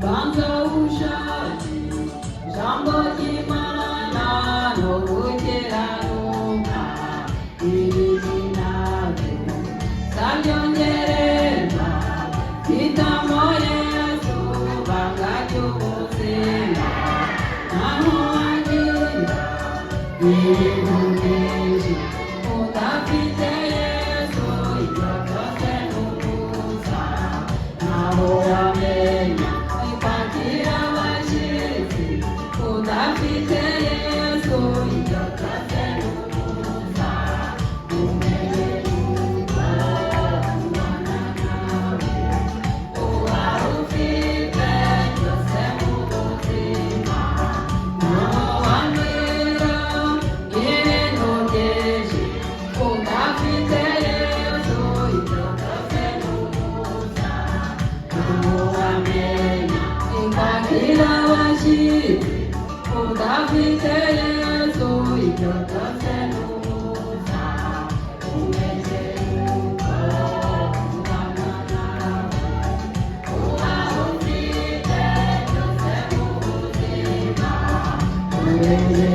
banza ushaje ijambo ry'Imana no gukiranuka iri nabyo zabyongererwa hitamo Yesu banga ry'ubuzima naho wagira ibintu byinshi udafite Yesu ibyo byose ni ubusa naho wamenya kwakira abashyitsi udafite Yesu ibyo byose ni ubusa umenye yuko ubana nawe uba ufite byose mu buzima naho wambwira ibintu byinshi udafite Yesu ibyo byose ni ubusa naho wamenya kwakira abashyitsi udafite Yesu ibyo byose ni ubusa umenye yuko ubana nawe uba ufite byose mu buzima umenye